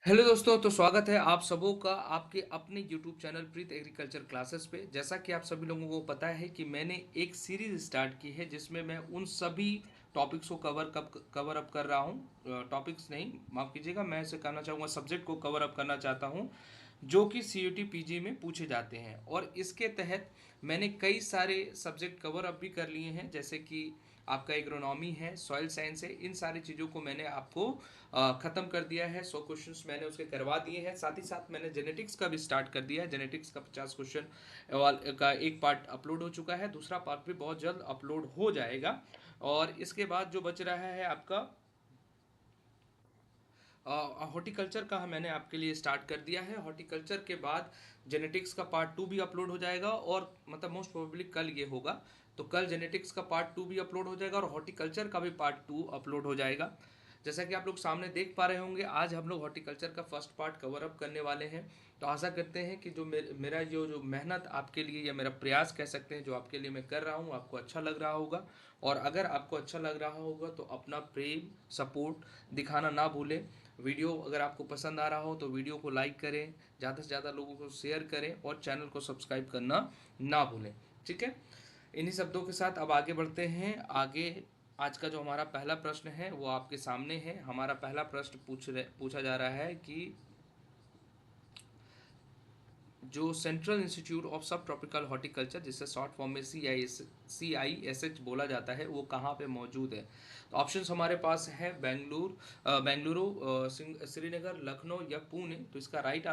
Hello दोस्तों, तो स्वागत है आप सबों का आपके अपने यूट्यूब चैनल प्रीत एग्रीकल्चर क्लासेस पे। जैसा कि आप सभी लोगों को पता है कि मैंने एक सीरीज स्टार्ट की है जिसमें मैं उन सभी टॉपिक्स को कवर अप कर रहा हूँ। टॉपिक्स नहीं, माफ़ कीजिएगा, मैं इसे कहना चाहूँगा सब्जेक्ट को कवर अप करना चाहता हूँ जो कि सीयूटी पीजी में पूछे जाते हैं। और इसके तहत मैंने कई सारे सब्जेक्ट कवर अप भी कर लिए हैं, जैसे कि आपका एग्रोनॉमी है, सॉइल साइंस है। इन सारी चीज़ों को मैंने आपको ख़त्म कर दिया है। 100 क्वेश्चंस मैंने उसके करवा दिए हैं। साथ ही साथ मैंने जेनेटिक्स का भी स्टार्ट कर दिया है। जेनेटिक्स का 50 क्वेश्चन का एक पार्ट अपलोड हो चुका है, दूसरा पार्ट भी बहुत जल्द अपलोड हो जाएगा। और इसके बाद जो बच रहा है आपका हॉर्टिकल्चर का, मैंने आपके लिए स्टार्ट कर दिया है। हॉर्टिकल्चर के बाद जेनेटिक्स का पार्ट 2 भी अपलोड हो जाएगा, और मतलब मोस्ट प्रोबेबली कल ये होगा। तो कल जेनेटिक्स का पार्ट 2 भी अपलोड हो जाएगा और हॉर्टिकल्चर का भी पार्ट 2 अपलोड हो जाएगा। जैसा कि आप लोग सामने देख पा रहे होंगे, आज हम लोग हॉर्टिकल्चर का फर्स्ट पार्ट कवर अप करने वाले हैं। तो आशा करते हैं कि जो मेरा जो मेहनत आपके लिए, या मेरा प्रयास कह सकते हैं, जो आपके लिए मैं कर रहा हूँ, आपको अच्छा लग रहा होगा। और अगर आपको अच्छा लग रहा होगा तो अपना प्रेम सपोर्ट दिखाना ना भूलें। वीडियो अगर आपको पसंद आ रहा हो तो वीडियो को लाइक करें, ज़्यादा से ज़्यादा लोगों को शेयर करें और चैनल को सब्सक्राइब करना ना भूलें। ठीक है, इन्हीं शब्दों के साथ अब आगे बढ़ते हैं। आगे आज का जो हमारा पहला प्रश्न है वो आपके सामने है। हमारा पहला प्रश्न पूछा जा रहा है कि जो सेंट्रल इंस्टीट्यूट ऑफ सब ट्रॉपिकल हॉर्टिकल्चर, जिससे शॉर्ट फॉर्म में CISH बोला जाता है, वो कहाँ पे मौजूद है। तो ऑप्शंस हमारे पास है बेंगलुरु, श्रीनगर, लखनऊ या पुणे। तो इसका राइट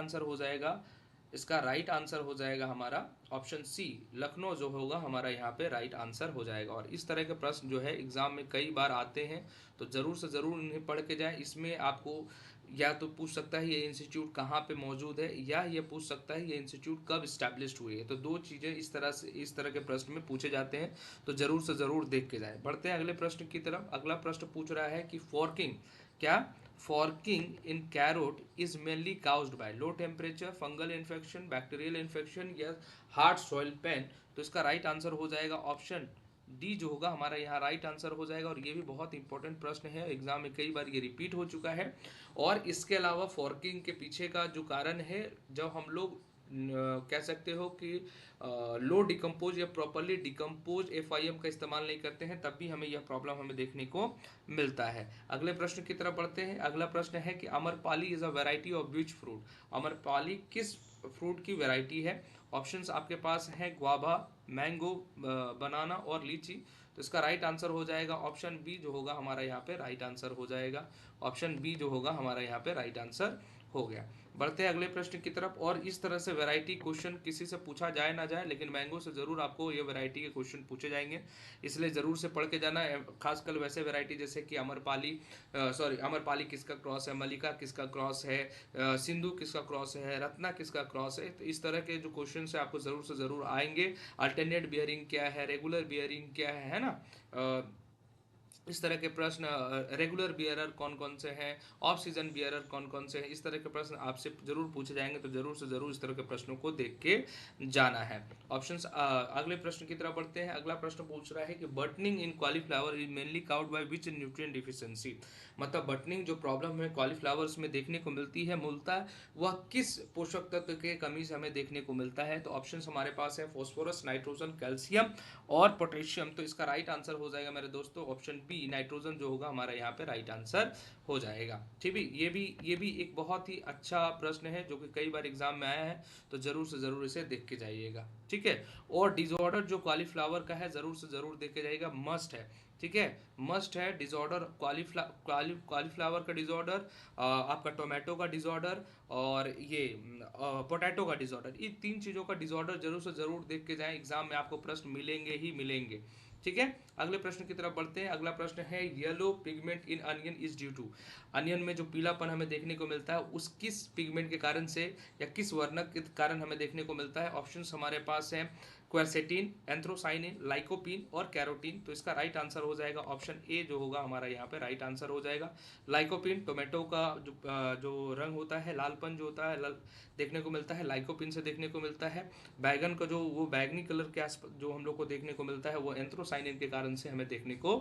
आंसर हो जाएगा हमारा ऑप्शन सी, लखनऊ जो होगा हमारा यहाँ पे राइट आंसर हो जाएगा। और इस तरह के प्रश्न जो है एग्जाम में कई बार आते हैं, तो ज़रूर से ज़रूर इन्हें पढ़ के जाएं। इसमें आपको या तो पूछ सकता है ये इंस्टीट्यूट कहाँ पे मौजूद है, या ये पूछ सकता है ये इंस्टीट्यूट कब इस्टेब्लिश्ड हुई है। तो दो चीज़ें इस तरह के प्रश्न में पूछे जाते हैं, तो ज़रूर से ज़रूर देख के जाएं। बढ़ते हैं अगले प्रश्न की तरफ। अगला प्रश्न पूछ रहा है कि forking in carrot is mainly caused by low temperature, fungal infection, bacterial infection या हार्ड सॉइल पेन। तो इसका राइट आंसर हो जाएगा ऑप्शन डी जो होगा हमारा यहाँ राइट आंसर हो जाएगा। और ये भी बहुत इंपॉर्टेंट प्रश्न है, एग्जाम में कई बार ये रिपीट हो चुका है। और इसके अलावा फॉर्किंग के पीछे का जो कारण है, जब हम लोग कह सकते हो कि लो डिकम्पोज या प्रॉपरली डिकम्पोज FIM का इस्तेमाल नहीं करते हैं, तब भी यह प्रॉब्लम हमें देखने को मिलता है। अगले प्रश्न की तरफ बढ़ते हैं। अगला प्रश्न है कि Amrapali is a variety of which fruit. Amrapali किस फ्रूट की वेराइटी है। ऑप्शंस आपके पास हैं ग्वाभा, मैंगो, बनाना और लीची। तो इसका राइट आंसर हो जाएगा ऑप्शन बी जो होगा हमारा यहाँ पे राइट आंसर हो जाएगा। ऑप्शन बी जो होगा हमारा यहाँ पे राइट आंसर हो गया। बढ़ते हैं अगले प्रश्न की तरफ। और इस तरह से वैरायटी क्वेश्चन किसी से पूछा जाए ना जाए, लेकिन मैंगो से ज़रूर आपको ये वैरायटी के क्वेश्चन पूछे जाएंगे, इसलिए ज़रूर से पढ़ के जाना है। खासकर वैसे वैरायटी जैसे कि अमरपाली किसका क्रॉस है, मलिका किसका क्रॉस है, सिंधु किसका क्रॉस है, रत्ना किसका क्रॉस है। तो इस तरह के जो क्वेश्चन है आपको ज़रूर से ज़रूर आएंगे। अल्टरनेट बियरिंग क्या है, रेगुलर बियरिंग क्या है ना। इस तरह के प्रश्न, रेगुलर बियरर कौन कौन से हैं, ऑफ सीजन बियरर कौन कौन से हैं, इस तरह के प्रश्न आपसे जरूर पूछे जाएंगे। तो जरूर से जरूर इस तरह के प्रश्नों को देख के जाना है। ऑप्शंस, अगले प्रश्न की तरफ बढ़ते हैं। अगला प्रश्न पूछ रहा है कि buttoning in cauliflower is mainly cowed by which nutrient deficiency. मतलब बटनिंग जो प्रॉब्लम हमें कॉलीफ्लावर्स में देखने को मिलती है, मूलतः वह किस पोषक तत्व के कमी से हमें देखने को मिलता है। तो ऑप्शंस हमारे पास है फॉस्फोरस, नाइट्रोजन, कैल्शियम और पोटेशियम। तो इसका राइट आंसर हो जाएगा मेरे दोस्तों ऑप्शन बी, नाइट्रोजन जो होगा हमारा यहाँ पे राइट आंसर हो जाएगा। ठीक है, ये भी एक बहुत ही अच्छा प्रश्न है जो कि कई बार एग्जाम में आया है, तो जरूर से जरूर इसे देख के जाइएगा। ठीक है, और डिसऑर्डर जो कॉलीफ्लावर का है जरूर से जरूर देख के जाइएगा, मस्ट है। ठीक है, मस्ट है डिसऑर्डर कॉलीफ्लावर का डिसऑर्डर, आपका टोमेटो का डिसऑर्डर, और ये पोटैटो का डिसऑर्डर। ये तीन चीज़ों का डिसऑर्डर जरूर से जरूर देख के जाएं, एग्जाम में आपको प्रश्न मिलेंगे ही मिलेंगे। ठीक है, अगले प्रश्न की तरफ बढ़ते हैं। अगला प्रश्न है yellow pigment in onion is due to. Onion में जो पीलापन हमें देखने को मिलता है उस किस पिगमेंट के कारण से या किस वर्णक के कारण हमें देखने को मिलता है। ऑप्शंस हमारे पास हैं क्वेरसेटिन, एंथ्रोसाइनिन, लाइकोपीन और कैरोटीन। तो इसका राइट आंसर हो जाएगा ऑप्शन ए जो होगा हमारा यहाँ पे राइट आंसर हो जाएगा। लाइकोपीन टोमेटो का जो रंग होता है, लालपन जो होता है देखने को मिलता है, लाइकोपीन से देखने को मिलता है। बैगन का जो वो बैगनी कलर के आस जो हम लोग को देखने को मिलता है वो एंथ्रोसाइनिन के कारण से हमें देखने को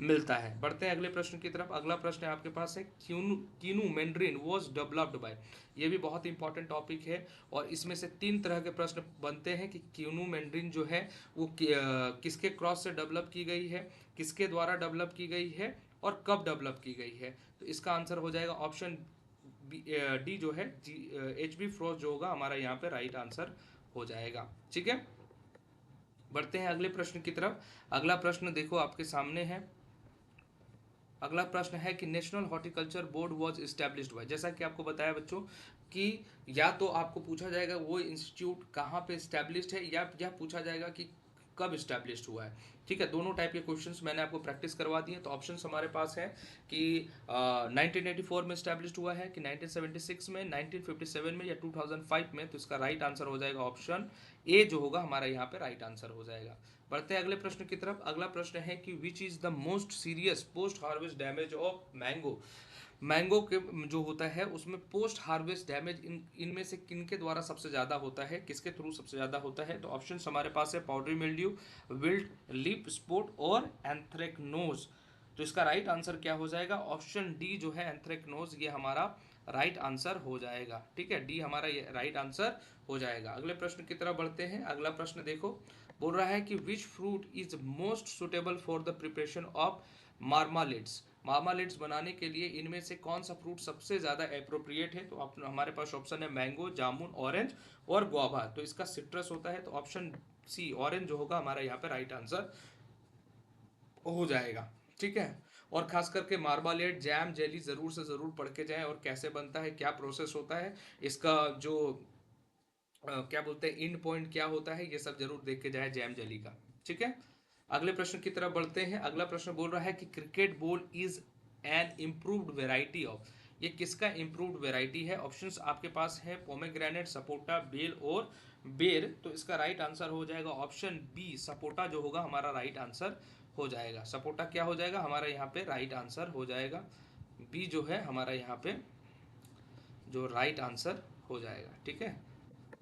मिलता है। बढ़ते हैं अगले प्रश्न की तरफ। अगला प्रश्न आपके पास है kinnow mandarin was developed by. ये भी बहुत इंपॉर्टेंट टॉपिक है और इसमें से 3 तरह के प्रश्न बनते हैं कि कीनू मैंड्रिन जो है वो किसके क्रॉस से डेवलप की गई है, किसके द्वारा डेवलप की गई है और कब डेवलप की गई है। तो इसका आंसर हो जाएगा ऑप्शन डी जो है HB फ्रोस्ट जो होगा हमारा यहाँ पे राइट आंसर हो जाएगा। ठीक है, बढ़ते हैं अगले प्रश्न की तरफ। अगला प्रश्न देखो आपके सामने है। अगला प्रश्न है कि national horticulture board was established bye. जैसा कि आपको बताया बच्चों कि या तो आपको पूछा जाएगा वो इंस्टीट्यूट कहाँ पे इस्टेब्लिश्ड है या यह पूछा जाएगा कि कब इस्टेब्लिश्ड हुआ है। ठीक है, दोनों टाइप के क्वेश्चंस मैंने आपको प्रैक्टिस करवा दिए। तो ऑप्शंस हमारे पास है कि 1984 में इस्टेब्लिश्ड हुआ है, कि 1976 में, 1957 में या 2005 में। तो इसका राइट आंसर हो जाएगा ऑप्शन ए जो होगा हमारा यहाँ पे राइट आंसर हो जाएगा। बढ़ते हैं अगले प्रश्न की तरफ। अगला प्रश्न है कि which is the most serious post harvest damage of mango. Mango के जो होता है उसमें पोस्ट हार्वेस्ट डैमेज इनमें से किन के द्वारा सबसे ज़्यादा होता है, किसके थ्रू सबसे ज़्यादा होता है। तो ऑप्शन हमारे पास है powdery mildew, wilt, leaf spot और एंथ्रेक्नोज। तो इसका राइट आंसर क्या हो जाएगा, ऑप्शन डी जो है एंथ्रेक्नोज, ये हमारा राइट आंसर हो जाएगा। ठीक है, डी हमारा ये राइट आंसर हो जाएगा। अगले प्रश्न की तरफ बढ़ते हैं। अगला प्रश्न देखो, बोल रहा है कि which fruit is most suitable for the preparation of marmalades. Marmalades बनाने के लिए इनमें से कौन सा फ्रूट सबसे ज़्यादा एप्रोप्रिएट है। तो हमारे पास ऑप्शन है मैंगो, जामुन, ऑरेंज और गुआवा। तो इसका सिट्रस होता है, तो ऑप्शन सी ऑरेंज जो होगा हमारा यहाँ पे राइट आंसर हो जाएगा। ठीक है, और खास करके मार्मालेट, जैम, जेली ज़रूर से ज़रूर पढ़ के जाएं और कैसे बनता है, क्या प्रोसेस होता है, इसका जो क्या बोलते हैं इंड पॉइंट क्या होता है, ये सब जरूर देख के जाए जैम जेली का। ठीक है, अगले प्रश्न की तरफ बढ़ते हैं। अगला प्रश्न बोल रहा है कि cricket ball is an improved variety of. ये किसका इम्प्रूव्ड वेराइटी है। ऑप्शंस आपके पास है पोमेग्रेनेट, सपोटा, बेल और बेर। तो इसका राइट आंसर हो जाएगा ऑप्शन बी, सपोटा जो होगा हमारा राइट आंसर हो जाएगा। सपोटा क्या हो जाएगा हमारा यहाँ पे राइट आंसर हो जाएगा, बी जो है हमारा यहाँ पे जो राइट आंसर हो जाएगा। ठीक है,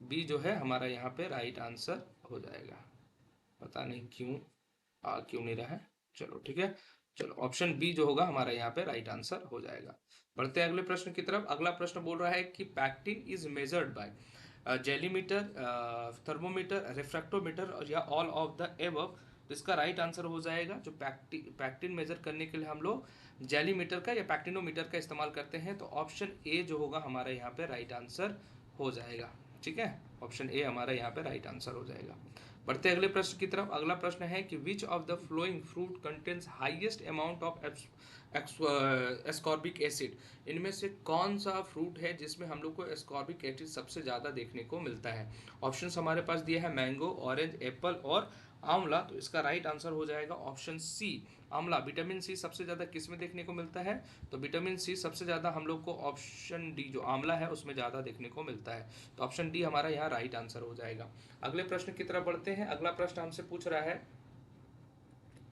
बी जो है हमारा यहाँ पे राइट आंसर हो जाएगा। पता नहीं क्यों आ क्यों नहीं रहा है, चलो ठीक है, चलो ऑप्शन बी जो होगा हमारा यहाँ पे राइट आंसर हो जाएगा। बढ़ते हैं अगले प्रश्न की तरफ। अगला प्रश्न बोल रहा है कि pectin is measured by jellymeter, thermometer, refractometer या ऑल ऑफ द एबव। तो इसका राइट आंसर हो जाएगा जो पैक्टिन मेजर करने के लिए हम लोग जेलीमीटर का या पैक्टिनोमीटर का इस्तेमाल करते हैं। तो ऑप्शन ए जो होगा हमारा यहाँ पे राइट आंसर हो जाएगा। ठीक है, ऑप्शन ए हमारा यहाँ पे राइट आंसर हो जाएगा। बढ़ते अगले प्रश्न की तरफ। अगला प्रश्न है कि which of the flowing fruit contains highest amount of ascorbic acid. इनमें से कौन सा फ्रूट है जिसमें हम लोग को एस्कॉर्बिक एसिड सबसे ज़्यादा देखने को मिलता है। ऑप्शंस हमारे पास दिया है मैंगो, ऑरेंज, एप्पल और आंवला। तो इसका राइट आंसर हो जाएगा ऑप्शन सी, आंवला। विटामिन सी सबसे ज़्यादा किस में देखने को मिलता है। तो विटामिन सी सबसे ज़्यादा हम लोग को ऑप्शन डी जो आंवला है उसमें ज़्यादा देखने को मिलता है। तो ऑप्शन डी हमारा यहाँ राइट आंसर हो जाएगा। अगले प्रश्न की तरफ बढ़ते हैं। अगला प्रश्न हमसे पूछ रहा है,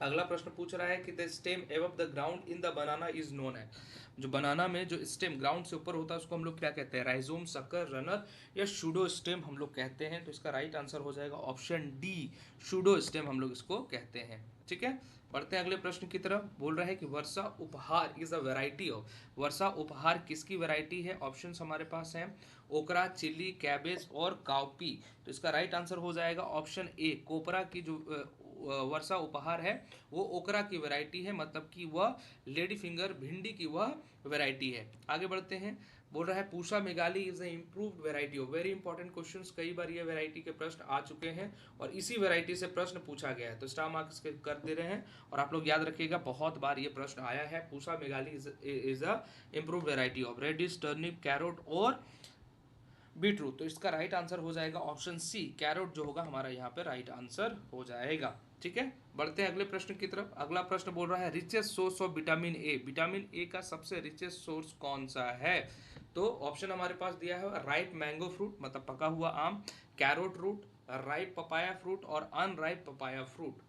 अगला प्रश्न पूछ रहा है कि the stem above the ground in the banana is known है। जो बनाना में जो स्टेम ग्राउंड से ऊपर होता है उसको हम लोग क्या कहते हैं, राइजोम, सकर, रनर या शूडो स्टेम हम लोग कहते हैं। तो इसका राइट आंसर हो जाएगा ऑप्शन डी, शूडो स्टेम हम लोग इसको कहते हैं। ठीक है, बढ़ते हैं अगले प्रश्न की तरफ। बोल रहा है कि वर्षा उपहार इज अ वैरायटी ऑफ। वर्षा उपहार किसकी वैरायटी है। ऑप्शंस हमारे पास हैं ओकरा, चिली, कैबेज और काउपी। तो इसका राइट आंसर हो जाएगा ऑप्शन ए, कोपरा की जो वर्षा उपहार है वो ओकरा की वैरायटी है, मतलब कि वह लेडी फिंगर भिंडी की वह वैरायटी है। आगे बढ़ते हैं। बोल रहा है Pusa Meghali is a improved variety of. Very important questions, कई बार ये वैरायटी के प्रश्न आ चुके हैं और इसी वैरायटी से प्रश्न पूछा गया है। तो स्टार मार्क्स कर दे रहे हैं और आप लोग याद रखिएगा बहुत बार ये प्रश्न आया है। Pusa Meghali is a improved variety of radish, turnip, carrot और बीटरूट। तो इसका राइट आंसर हो जाएगा ऑप्शन सी, कैरोट जो होगा हमारा यहाँ पे राइट आंसर हो जाएगा। ठीक है, बढ़ते हैं अगले प्रश्न की तरफ। अगला प्रश्न बोल रहा है richest source of vitamin A. Vitamin A का सबसे रिचेस्ट सोर्स कौन सा है। तो ऑप्शन हमारे पास दिया है राइट मैंगो फ्रूट मतलब पका हुआ आम, carrot root, ripe papaya fruit और अनराइप पपाया फ्रूट।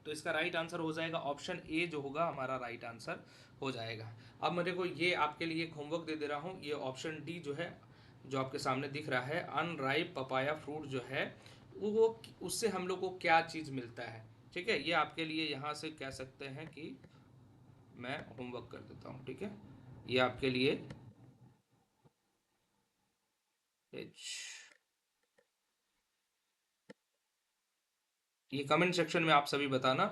तो इसका राइट आंसर हो जाएगा ऑप्शन ए जो होगा हमारा राइट आंसर हो जाएगा। अब मेरे को ये आपके लिए एक होमवर्क दे दे रहा हूँ, ये ऑप्शन डी जो है, जो आपके सामने दिख रहा है अनराइप पपाया फ्रूट जो है, वो उससे हम लोग को क्या चीज़ मिलता है। ठीक है, ये आपके लिए यहाँ से कह सकते हैं कि मैं होमवर्क कर देता हूँ। ठीक है, ये आपके लिए एच, ये कमेंट सेक्शन में आप सभी बताना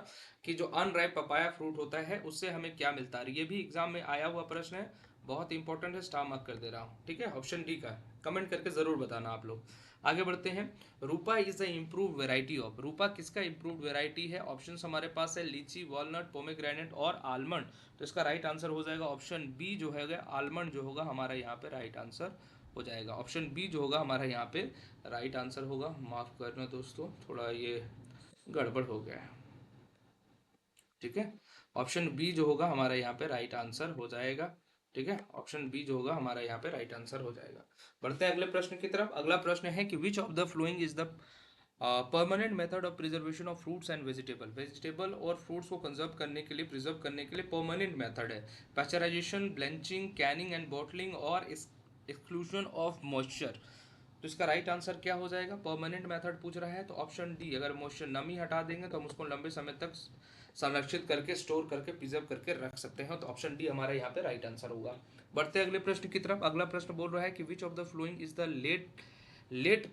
कि जो अनराइप पपाया फ्रूट होता है उससे हमें क्या मिलता है। ये भी एग्जाम में आया हुआ प्रश्न है, बहुत इंपॉर्टेंट है, स्टार मार्क कर दे रहा हूँ। ठीक है, ऑप्शन डी का कमेंट करके जरूर बताना आप लोग। आगे बढ़ते हैं। Rupa is the improve variety of, Rupa किसका इम्प्रूव वेराइटी है। ऑप्शन हमारे पास है लीची, वॉलनट, पोमेग्रेनेट और आलमंड। तो इसका राइट आंसर हो जाएगा ऑप्शन बी जो है आलमंड जो होगा हमारा यहाँ पे राइट आंसर हो जाएगा। ऑप्शन बी जो होगा हमारा यहाँ पे राइट आंसर होगा। माफ करना दोस्तों, थोड़ा ये गड़बड़ हो गया है। ठीक है, ऑप्शन बी जो होगा हमारा यहाँ पे राइट आंसर हो जाएगा। ठीक है, ऑप्शन बी जो होगा हमारा यहाँ पे राइट आंसर हो जाएगा। बढ़ते हैं अगले प्रश्न की तरफ। अगला प्रश्न है कि which of the following is the permanent method of preservation of fruits and vegetable. Vegetable और फ्रूट्स को कंजर्व करने के लिए, प्रिजर्व करने के लिए परमानेंट मेथड है। पैस्चराइजेशन, ब्लेंचिंग, कैनिंग एंड बॉटलिंग और एक्सक्लूजन ऑफ मॉइस्चर। तो इसका राइट आंसर क्या हो जाएगा। परमानेंट मेथड पूछ रहा है तो ऑप्शन डी, अगर मॉइस्चर नमी हटा देंगे तो हम उसको लंबे समय तक संरक्षित करके, स्टोर करके, प्रिजर्व करके रख सकते हैं। तो ऑप्शन डी हमारा यहाँ पे राइट आंसर होगा। बढ़ते अगले प्रश्न की तरफ। अगला प्रश्न बोल रहा है कि which of the following is the late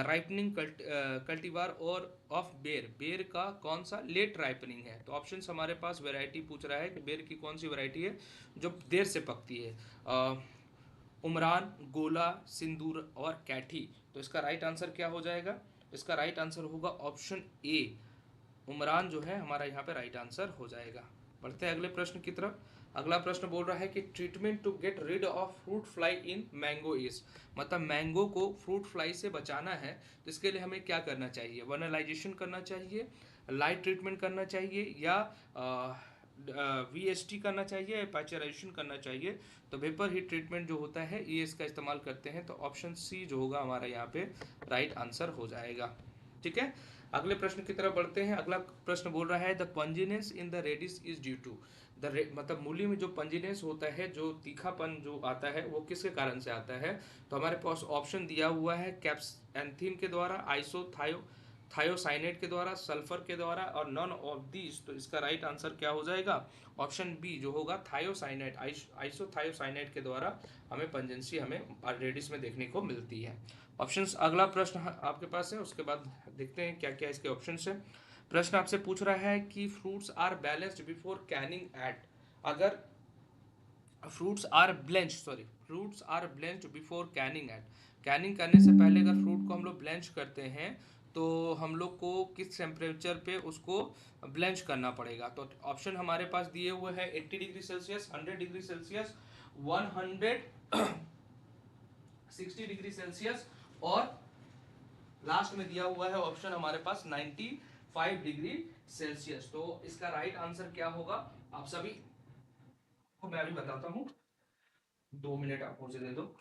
ripening cultivar और ऑफ बेर। बेर का कौन सा लेट राइपनिंग है। तो ऑप्शंस हमारे पास वैरायटी पूछ रहा है कि बेर की कौन सी वैरायटी है जो देर से पकती है। उमरान, गोला, सिंदूर और कैठी। तो इसका राइट आंसर क्या हो जाएगा। इसका राइट आंसर होगा ऑप्शन ए, उमरान जो है हमारा यहाँ पे राइट आंसर हो जाएगा। बढ़ते हैं अगले प्रश्न की तरफ। अगला प्रश्न बोल रहा है कि treatment to get rid of fruit fly in mango is, मतलब मैंगो को फ्रूट फ्लाई से बचाना है तो इसके लिए हमें क्या करना चाहिए। वनलाइजेशन करना चाहिए, लाइट ट्रीटमेंट करना चाहिए, या वीएसटी करना चाहिए, या पैचराइजेशन करना चाहिए। तो वेपर हीट ट्रीटमेंट जो होता है ये इसका इस्तेमाल करते हैं। तो ऑप्शन सी जो होगा हमारा यहाँ पे राइट आंसर हो जाएगा। ठीक है, अगले प्रश्न की तरफ बढ़ते हैं। अगला प्रश्न बोल रहा है the pungency in the radish is due to the, मतलब मूली में जो पंजिनेस होता है, जो तीखापन जो आता है वो किसके कारण से आता है। तो हमारे पास ऑप्शन दिया हुआ है कैप्सएंथीन के द्वारा, आइसोथायो थायोसाइनेट के द्वारा, सल्फर के द्वारा और नन ऑफ दीज। तो इसका राइट आंसर क्या हो जाएगा। ऑप्शन बी जो होगा थायोसाइनेट, आइसोथायोसाइनेट के द्वारा हमें पंजेंसी हमें रेडिस में देखने को मिलती है। ऑप्शंस, अगला प्रश्न आपके पास है, उसके बाद देखते हैं क्या क्या इसके ऑप्शंस है। प्रश्न आपसे पूछ रहा है कि fruits are balanced before canning at, अगर fruits are blanched before canning at, canning करने से पहले अगर फ्रूट को हम लोग ब्लेंच करते हैं तो हम लोग को किस टेम्परेचर पे उसको ब्लेंच करना पड़ेगा। तो ऑप्शन हमारे पास दिए हुए हैं 80 degree Celsius, 100 degree Celsius, 160 degree Celsius, और लास्ट में दिया हुआ है ऑप्शन हमारे पास 95 डिग्री सेल्सियस। तो इसका राइट आंसर क्या होगा आप सभी को मैं अभी बताता हूँ, 2 मिनट आप मुझे दे दो।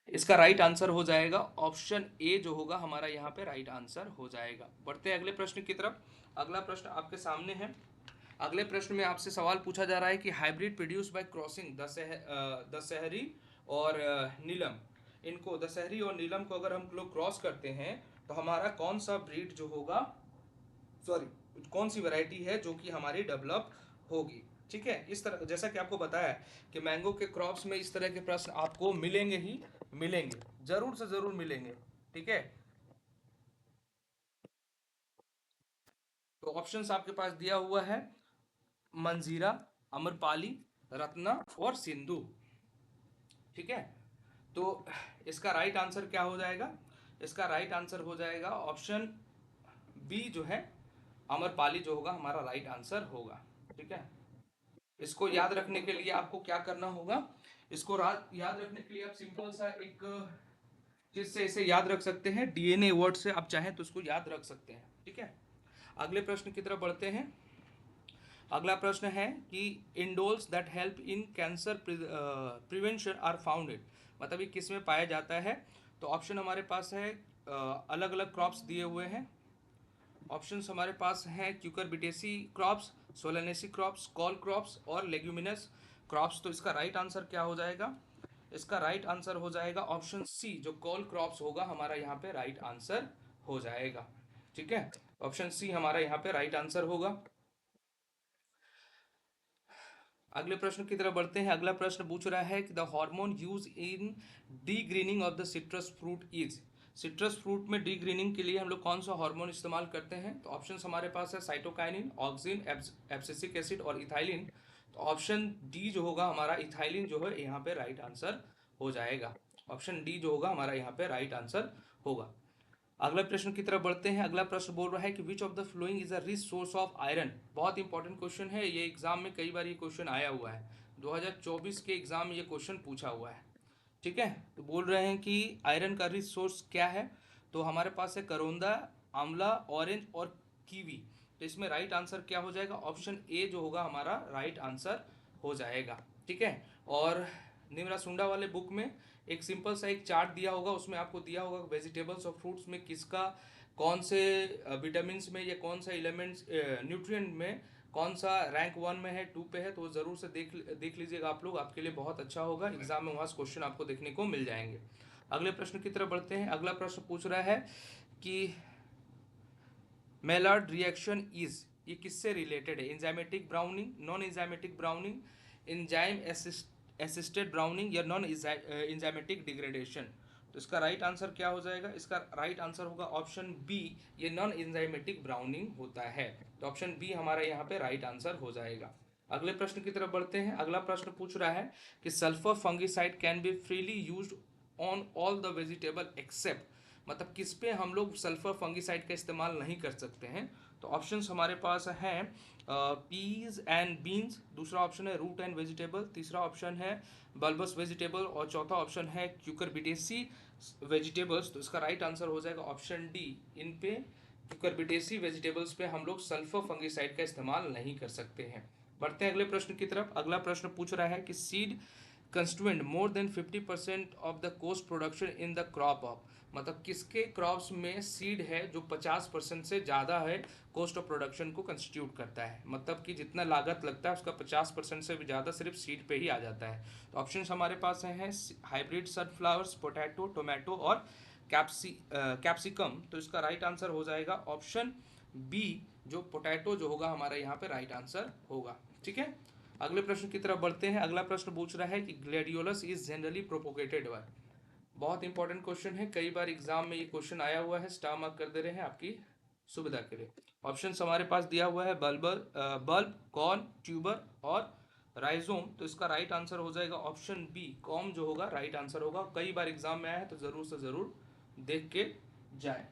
इसका राइट आंसर हो जाएगा ऑप्शन ए जो होगा हमारा यहाँ पे राइट आंसर हो जाएगा। बढ़ते हैं अगले प्रश्न की तरफ। अगला प्रश्न आपके सामने है। अगले प्रश्न में आपसे सवाल पूछा जा रहा है कि hybrid produce by crossing Dasheri और नीलम, इनको दशहरी और नीलम को अगर हम लोग क्रॉस करते हैं तो हमारा कौन सा ब्रीड जो होगा, सॉरी कौन सी वैरायटी है जो कि हमारी डेवलप होगी। ठीक है, इस तरह जैसा कि आपको बताया कि मैंगो के क्रॉप्स में इस तरह के प्रश्न आपको मिलेंगे ही मिलेंगे, जरूर से जरूर मिलेंगे। ठीक है, तो ऑप्शंस आपके पास दिया हुआ है मंजीरा, अमरपाली, रत्ना और सिंधु। ठीक है, तो इसका राइट आंसर क्या हो जाएगा। इसका राइट आंसर हो जाएगा ऑप्शन बी जो है अमरपाली जो होगा हमारा राइट आंसर होगा। ठीक है, इसको याद रखने के लिए आपको क्या करना होगा। इसको याद रखने के लिए आप सिंपल सा एक चीज से इसे याद रख सकते हैं, डीएनए वर्ड से आप चाहें तो इसको याद रख सकते हैं। ठीक है, अगले प्रश्न की तरफ बढ़ते हैं। अगला प्रश्न है कि indoles that help in cancer prevention are founded, मतलब ये किस में पाया जाता है। तो ऑप्शन हमारे पास है अलग अलग क्रॉप्स दिए हुए हैं। ऑप्शंस हमारे पास हैं cucurbitaceae crops, solanaceae crops, cole crops और लेग्यूमिनस क्रॉप्स। तो इसका राइट आंसर क्या हो जाएगा? इसका राइट आंसर हो जाएगा ऑप्शन सी, जो कॉल क्रॉप्स होगा हमारा यहाँ पे राइट आंसर हो जाएगा। ठीक है, ऑप्शन सी हमारा यहाँ पे राइट आंसर होगा। अगले प्रश्न की तरफ बढ़ते हैं। अगला प्रश्न पूछ रहा है कि the hormone use in D grinning of the citrus fruit is. Citrus fruit में डी ग्रीनिंग के लिए हम लोग कौन सा हार्मोन इस्तेमाल करते हैं? तो ऑप्शंस हमारे पास है साइटोकाइनिन, ऑक्सिन, एब्सिसिक एसिड और इथाइलिन। तो ऑप्शन डी जो होगा हमारा इथाइलिन जो है यहाँ पे राइट आंसर हो जाएगा। ऑप्शन डी जो होगा हमारा यहाँ पे राइट आंसर होगा। अगला प्रश्न की तरफ बढ़ते हैं। अगला प्रश्न बोल रहा है कि which of the following is a rich source of iron. बहुत इंपॉर्टेंट क्वेश्चन है ये, एग्जाम में कई बार ये क्वेश्चन आया हुआ है। 2024 के एग्जाम में ये क्वेश्चन पूछा हुआ है। ठीक है, तो बोल रहे हैं कि आयरन का रिच सोर्स क्या है? तो हमारे पास है करौंदा, आंवला, ऑरेंज और कीवी। तो इसमें राइट आंसर क्या हो जाएगा? ऑप्शन ए जो होगा हमारा राइट आंसर हो जाएगा। ठीक है, और निम्रा सुंडा वाले बुक में एक सिंपल सा एक चार्ट दिया होगा, उसमें आपको दिया होगा वेजिटेबल्स और फ्रूट्स में किसका कौन से विटामिन में या कौन सा एलिमेंट्स न्यूट्रिएंट में कौन सा रैंक 1 में है, 2 पे है। तो वो ज़रूर से देख लीजिएगा आप लोग, आपके लिए बहुत अच्छा होगा। एग्जाम में वहाँ से क्वेश्चन आपको देखने को मिल जाएंगे। अगले प्रश्न की तरफ बढ़ते हैं। अगला प्रश्न पूछ रहा है कि मेलार्ड रिएक्शन इज, ये किससे रिलेटेड है? Enzymatic browning, non enzymatic browning, enzyme assisted browning या नॉन इंजाइमेटिक डिग्रेडेशन। तो इसका राइट आंसर क्या हो जाएगा? इसका राइट आंसर होगा ऑप्शन बी, ये नॉन इंजाइमेटिक ब्राउनिंग होता है। तो ऑप्शन बी हमारा यहाँ पे राइट आंसर हो जाएगा। अगले प्रश्न की तरफ बढ़ते हैं। अगला प्रश्न पूछ रहा है कि sulphur fungicide can be freely used on all the vegetable except, मतलब किस पे हम लोग सल्फर फंगिसाइड का इस्तेमाल नहीं कर सकते हैं? तो ऑप्शंस हमारे पास हैं पीज एंड बीन्स, दूसरा ऑप्शन है रूट एंड वेजिटेबल, तीसरा ऑप्शन है बल्बस वेजिटेबल और चौथा ऑप्शन है क्यूकरबिटेसी वेजिटेबल्स। तो इसका राइट आंसर हो जाएगा ऑप्शन डी, इन पे क्यूकरबिटेसी वेजिटेबल्स पे हम लोग सल्फर फंगिसाइड का इस्तेमाल नहीं कर सकते हैं। बढ़ते हैं अगले प्रश्न की तरफ। अगला प्रश्न पूछ रहा है कि seed constituent more than 50% of the cost production in the crop of, मतलब किसके क्रॉप्स में सीड है जो 50% से ज़्यादा है, कॉस्ट ऑफ प्रोडक्शन को कंस्टिट्यूट करता है, मतलब कि जितना लागत लगता है उसका 50% से भी ज़्यादा सिर्फ सीड पे ही आ जाता है। तो ऑप्शन हमारे पास हैं हाइब्रिड सनफ्लावर्स, पोटैटो, टोमेटो और कैप्सिकम। तो इसका राइट आंसर हो जाएगा ऑप्शन बी, जो पोटैटो जो होगा हमारा यहाँ पे राइट आंसर होगा। ठीक है, अगले प्रश्न की तरफ बढ़ते हैं। अगला प्रश्न पूछ रहा है कि gladiolus is generally propagated bye. बहुत इंपॉर्टेंट क्वेश्चन है, कई बार एग्जाम में ये क्वेश्चन आया हुआ है, स्टार मार्क कर दे रहे हैं आपकी सुविधा के लिए। ऑप्शन हमारे पास दिया हुआ है बल्ब, कॉर्न, ट्यूबर और राइजोम। तो इसका राइट आंसर हो जाएगा ऑप्शन बी, कॉम जो होगा राइट आंसर होगा। कई बार एग्जाम में आया है तो जरूर से जरूर देख के जाए।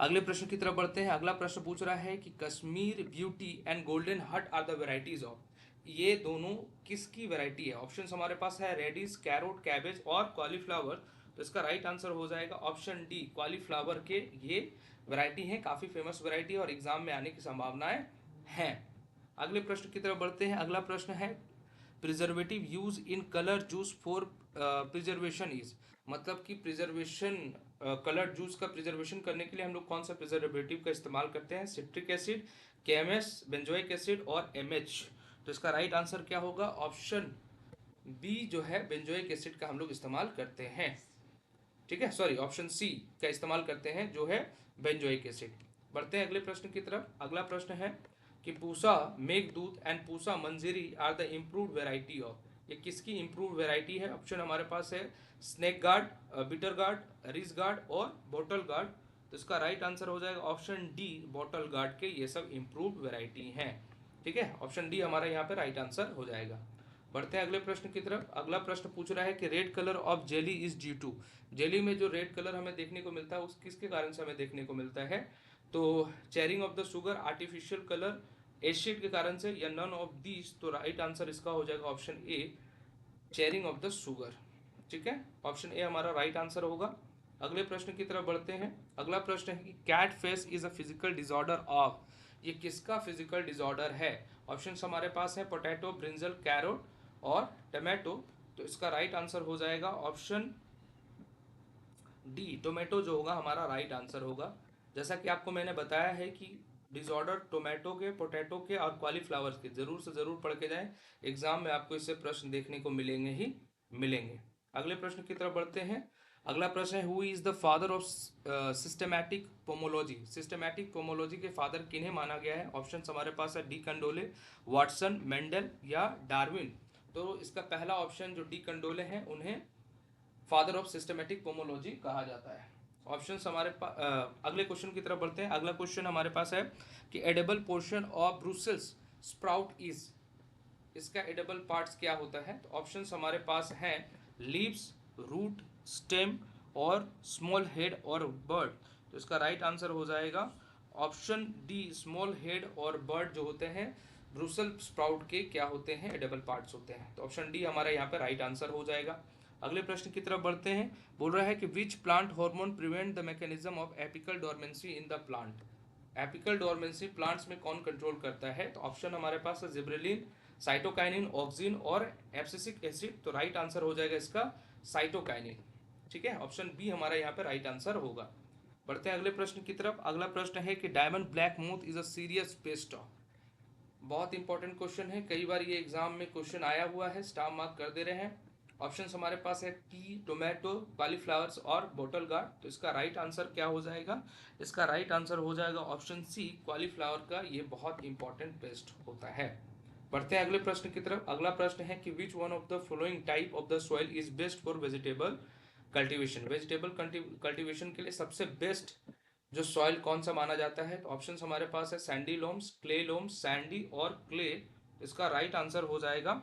अगले प्रश्न की तरफ बढ़ते हैं। अगला प्रश्न पूछ रहा है कि कश्मीर ब्यूटी एंड गोल्डन हट आर द वेराइटीज ऑफ, ये दोनों किसकी वैरायटी है? ऑप्शन हमारे पास है रेडिस, कैरोट, कैबेज और कॉलीफ्लावर। तो इसका राइट आंसर हो जाएगा ऑप्शन डी, कॉलीफ्लावर के ये वैरायटी है, काफ़ी फेमस वैरायटी है और एग्जाम में आने की संभावनाएं हैं। अगले प्रश्न की तरफ बढ़ते हैं। अगला प्रश्न है preservative use in colour juice for preservation is, मतलब कि प्रिजर्वेशन कलर जूस का प्रिजर्वेशन करने के लिए हम लोग कौन सा प्रिजर्वेटिव का इस्तेमाल करते हैं? Citric acid, KMS, benzoic acid और एमएच। तो इसका राइट आंसर क्या होगा? ऑप्शन बी जो है बेंजोइक एसिड का हम लोग इस्तेमाल करते हैं। ठीक है, सॉरी, ऑप्शन सी का इस्तेमाल करते हैं जो है बेंजोइक एसिड। बढ़ते हैं अगले प्रश्न की तरफ। अगला प्रश्न है कि Pusa Meghdoot and Pusa Manjari are the improved variety of, ये किसकी इम्प्रूव्ड वेराइटी है? ऑप्शन हमारे पास है snake gourd, bitter gourd, ridge gourd और बोटल गार्ड। तो इसका राइट आंसर हो जाएगा ऑप्शन डी, बॉटल गार्ड के ये सब इम्प्रूव्ड वेराइटी हैं। ठीक है, ऑप्शन डी हमारा यहाँ पे राइट आंसर हो जाएगा। बढ़ते हैं अगले प्रश्न की तरफ। अगला प्रश्न पूछ रहा है कि red colour of jelly is due to, jelly में जो रेड कलर हमें देखने को मिलता है उस किसके कारण से हमें देखने को मिलता है? तो charring of the sugar, artificial colour, acid के कारण से या नन ऑफ दीज। तो राइट आंसर इसका हो जाएगा option A, charring of the sugar. ठीक है, ऑप्शन ए हमारा राइट आंसर होगा। अगले प्रश्न की तरफ बढ़ते हैं। अगला प्रश्न है कि cat face is a physical disorder of, ये किसका फिजिकल डिसऑर्डर है? ऑप्शन हमारे पास है पोटैटो, ब्रिंजल, कैरोट और टमाटो। तो इसका राइट आंसर हो जाएगा ऑप्शन डी टोमेटो जो होगा हमारा राइट आंसर होगा। जैसा कि आपको मैंने बताया है कि डिसऑर्डर टोमेटो के, पोटैटो के और कॉलीफ्लावर्स के जरूर से जरूर पढ़ के जाएं, एग्जाम में आपको इससे प्रश्न देखने को मिलेंगे ही मिलेंगे। अगले प्रश्न की तरफ बढ़ते हैं। अगला प्रश्न है, who is the father of systematic pomology. Systematic pomology के फादर किन्हें माना गया है? ऑप्शन हमारे पास है डी कंडोले, वाटसन, मेंडल या डार्विन। तो इसका पहला ऑप्शन जो डी कंडोले हैं, उन्हें फादर ऑफ सिस्टमैटिक पोमोलॉजी कहा जाता है। ऑप्शंस हमारे पास, अगले क्वेश्चन की तरफ बढ़ते हैं। अगला क्वेश्चन हमारे पास है कि edible portion of Brussels sprout is. इसका एडेबल पार्ट्स क्या होता है? तो ऑप्शंस हमारे पास हैं लीव्स, रूट, स्टेम और स्मॉल हेड और बर्ड। तो इसका राइट आंसर हो जाएगा ऑप्शन डी, स्मॉल हेड और बर्ड जो होते हैं ब्रुसल स्प्राउट के क्या होते हैं? एडेबल पार्ट्स होते हैं। तो ऑप्शन डी हमारा यहाँ पे राइट आंसर हो जाएगा। अगले प्रश्न की तरफ बढ़ते हैं। बोल रहा है कि which plant hormone prevent the mechanism of apical dormancy in the plant. Apical dormancy plants में कौन कंट्रोल करता है? तो ऑप्शन हमारे पास है जिब्रेलिन, साइटोकाइनिन, ऑक्सिन और एब्सिसिक एसिड। तो राइट आंसर हो जाएगा इसका साइटोकाइनिन। ठीक है, ऑप्शन बी हमारा यहाँ पे राइट आंसर होगा। बढ़ते हैं अगले प्रश्न की तरफ। अगला प्रश्न है कि diamond black moth is a serious paste of. बहुत इंपॉर्टेंट क्वेश्चन है, कई बार ये एग्जाम में क्वेश्चन आया हुआ है, स्टार मार्क कर दे रहे हैं। ऑप्शंस हमारे पास है टी, टोमेटो, कॉलीफ्लावर्स और बोटल गार्ड। तो इसका राइट आंसर क्या हो जाएगा? इसका राइट आंसर हो जाएगा ऑप्शन सी, कॉलीफ्लावर का ये बहुत इंपॉर्टेंट पेस्ट होता है। बढ़ते हैं अगले प्रश्न की तरफ। अगला प्रश्न है कि which one of the following type of the soil is best for vegetable cultivation. Vegetable cultivation के लिए सबसे बेस्ट जो सॉइल कौन सा माना जाता है? तो ऑप्शंस हमारे पास है सैंडी लोम्स, क्ले लोम्स, सैंडी और क्ले। इसका राइट आंसर हो जाएगा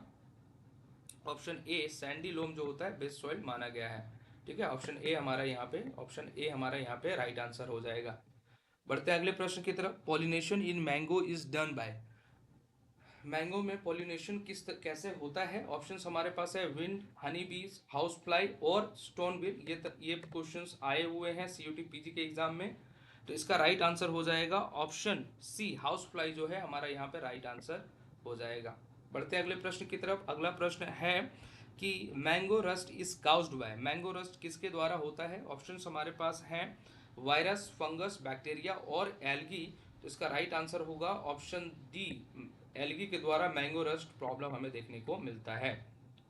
ऑप्शन ए, सैंडी लोम जो होता है बेस्ट सॉइल माना गया है। ठीक है, ऑप्शन ए हमारा यहाँ पे, ऑप्शन ए हमारा यहाँ पे राइट आंसर हो जाएगा। बढ़ते हैं अगले प्रश्न की तरफ। Pollination in mango is done by. Mango में पॉलिनेशन कैसे होता है? ऑप्शंस हमारे पास है विंड, हनी बीज, हाउस फ्लाई और स्टोन बिल। ये क्वेश्चंस आए हुए हैं सीयूटी पीजी के एग्जाम में। तो इसका राइट आंसर हो जाएगा ऑप्शन सी, हाउस फ्लाई जो है हमारा यहाँ पे राइट आंसर हो जाएगा। बढ़ते हैं अगले प्रश्न की तरफ। अगला प्रश्न है कि mango rust is caused bye. Mango rust किसके द्वारा होता है? ऑप्शंस हमारे पास हैं वायरस, फंगस, बैक्टीरिया और एल्गी। तो इसका राइट आंसर होगा ऑप्शन डी, एल्गी के द्वारा मैंगो रस्ट प्रॉब्लम हमें देखने को मिलता है।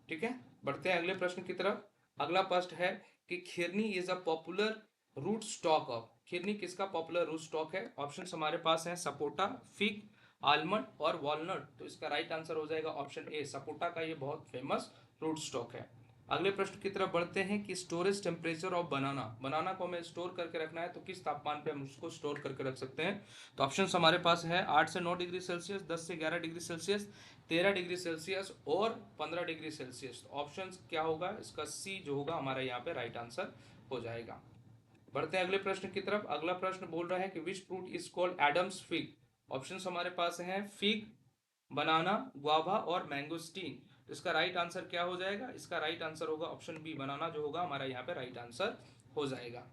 ठीक है, बढ़ते हैं अगले प्रश्न की तरफ। अगला प्रश्न है कि khirni is a popular root stock of. Khirni किसका पॉपुलर रूट स्टॉक है? ऑप्शंस हमारे पास हैं सपोटा, फिग, आलमंड और वॉलनट। तो इसका राइट आंसर हो जाएगा ऑप्शन ए, सपोटा का ये बहुत फेमस रूट स्टॉक है। अगले प्रश्न की तरफ बढ़ते हैं कि स्टोरेज टेम्परेचर ऑफ बनाना। बनाना को हमें स्टोर करके रखना है तो किस तापमान पे हम उसको स्टोर करके रख सकते हैं? तो ऑप्शंस हमारे पास है 8 से 9 डिग्री सेल्सियस, 10 से 11 डिग्री सेल्सियस, 13 डिग्री सेल्सियस और 15 डिग्री सेल्सियस। ऑप्शंस क्या होगा? इसका सी जो होगा हमारा यहाँ पे राइट आंसर हो जाएगा। बढ़ते हैं अगले प्रश्न की तरफ। अगला प्रश्न बोल रहा है कि which fruit is called Adam's fig. Options हमारे पास हैं फिग, बनाना, गुआवा और मैंगोस्टीन। तो इसका राइट आंसर क्या हो जाएगा? इसका राइट आंसर होगा ऑप्शन बी, बनाना जो होगा हमारा यहाँ पे राइट आंसर हो जाएगा।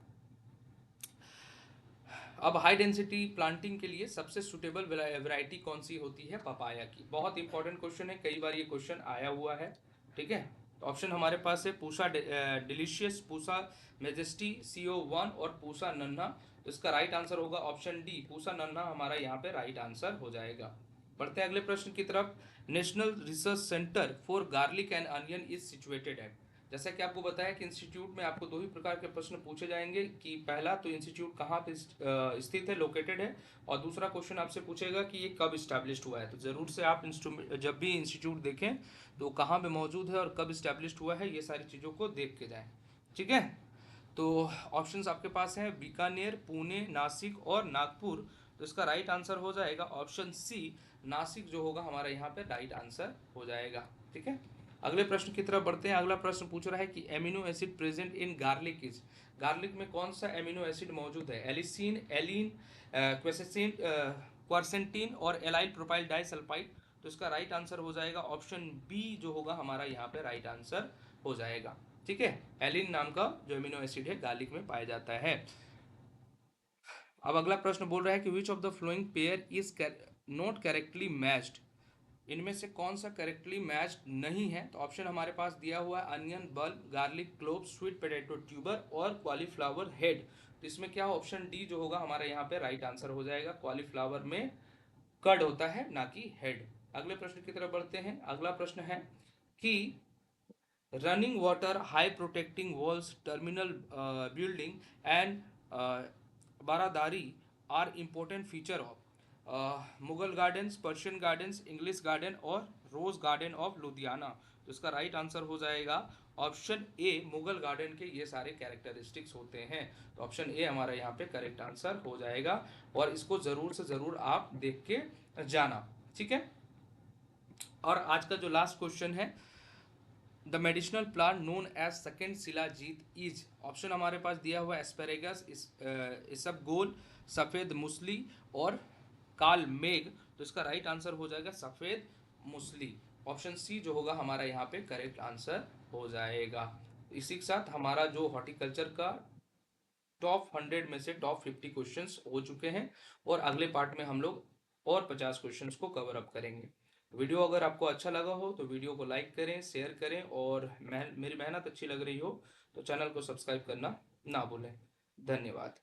अब हाई डेंसिटी प्लांटिंग के लिए सबसे सुटेबल वैरायटी कौन सी होती है? पपाया की। बहुत इंपॉर्टेंट क्वेश्चन है, कई बार ये क्वेश्चन आया हुआ है। ठीक है, तो ऑप्शन हमारे पास है Pusa delicious, Pusa majesty, CO1 और पूसा नन्हा। तो इसका राइट आंसर होगा ऑप्शन डी, पूसा नन्हा हमारा यहाँ पे राइट आंसर हो जाएगा। बढ़ते हैं अगले प्रश्न की तरफ। National research centre for garlic and onion is situated at. जैसा कि आपको बताया कि इंस्टीट्यूट में आपको दो ही प्रकार के प्रश्न पूछे जाएंगे कि पहला तो इंस्टीट्यूट कहाँ पे स्थित है, लोकेटेड है, और दूसरा क्वेश्चन आपसे पूछेगा कि ये कब इस्टेब्लिश्ड हुआ है। तो ज़रूर से आप जब भी इंस्टीट्यूट देखें तो कहाँ पे मौजूद है और कब इस्टेब्लिश्ड हुआ है, ये सारी चीज़ों को देख के जाएँ। ठीक है, तो ऑप्शंस आपके पास हैं बीकानेर, पुणे, नासिक और नागपुर। तो इसका राइट आंसर हो जाएगा ऑप्शन सी, नासिक जो होगा हमारा यहाँ पे राइट आंसर हो जाएगा। ठीक है, अगले प्रश्न की तरफ बढ़ते हैं। अगला प्रश्न पूछ रहा है कि amino acid present in garlic is. Garlic में कौन सा एमिनो एसिड मौजूद है? एलिसिन, एलिन, क्वेसेसिन, क्वारसेंटीन और एलाइल प्रोपाइल डाइसल्फाइड। तो इसका राइट आंसर हो जाएगा ऑप्शन बी जो होगा हमारा यहाँ पे राइट आंसर हो जाएगा। ठीक है, एलिन नाम का जो एमिनो एसिड है गार्लिक में पाया जाता है। अब अगला प्रश्न बोल रहा है कि which of the flowing pair is not correctly matched. इनमें से कौन सा करेक्टली मैच्ड नहीं है? तो ऑप्शन हमारे पास दिया हुआ है onion, bulb, garlic clove, sweet potato tuber और कॉलीफ्लावर हेड। तो इसमें क्या ऑप्शन डी जो होगा हमारा यहाँ पे राइट आंसर हो जाएगा। कॉलीफ्लावर में कड होता है ना कि हेड। अगले प्रश्न की तरफ बढ़ते हैं। अगला प्रश्न है कि running water, high protecting walls, terminal building and baradari are important feature of Mughal gardens, Persian gardens, English garden और रोज गार्डन ऑफ लुधियाना। तो इसका राइट आंसर हो जाएगा ऑप्शन ए, मुगल गार्डन के ये सारे कैरेक्टरिस्टिक्स होते हैं। तो ऑप्शन ए हमारा यहाँ पे करेक्ट आंसर हो जाएगा और इसको जरूर से जरूर आप देख के जाना, ठीक है। और आज का जो लास्ट क्वेश्चन है, the medicinal plant known as second shilajit is. Option हमारे पास दिया हुआ एस्पेरेगस, इसबगोल, सफ़ेद मूसली और काल मेघ। तो इसका राइट आंसर हो जाएगा सफ़ेद मूसली। ऑप्शन सी जो होगा हमारा यहाँ पे करेक्ट आंसर हो जाएगा। इसी के साथ हमारा जो हॉर्टिकल्चर का टॉप 100 में से टॉप 50 क्वेश्चंस हो चुके हैं और अगले पार्ट में हम लोग और 50 क्वेश्चंस को कवर अप करेंगे। वीडियो अगर आपको अच्छा लगा हो तो वीडियो को लाइक करें, शेयर करें और मेरी मेहनत अच्छी लग रही हो तो चैनल को सब्सक्राइब करना ना भूलें। धन्यवाद।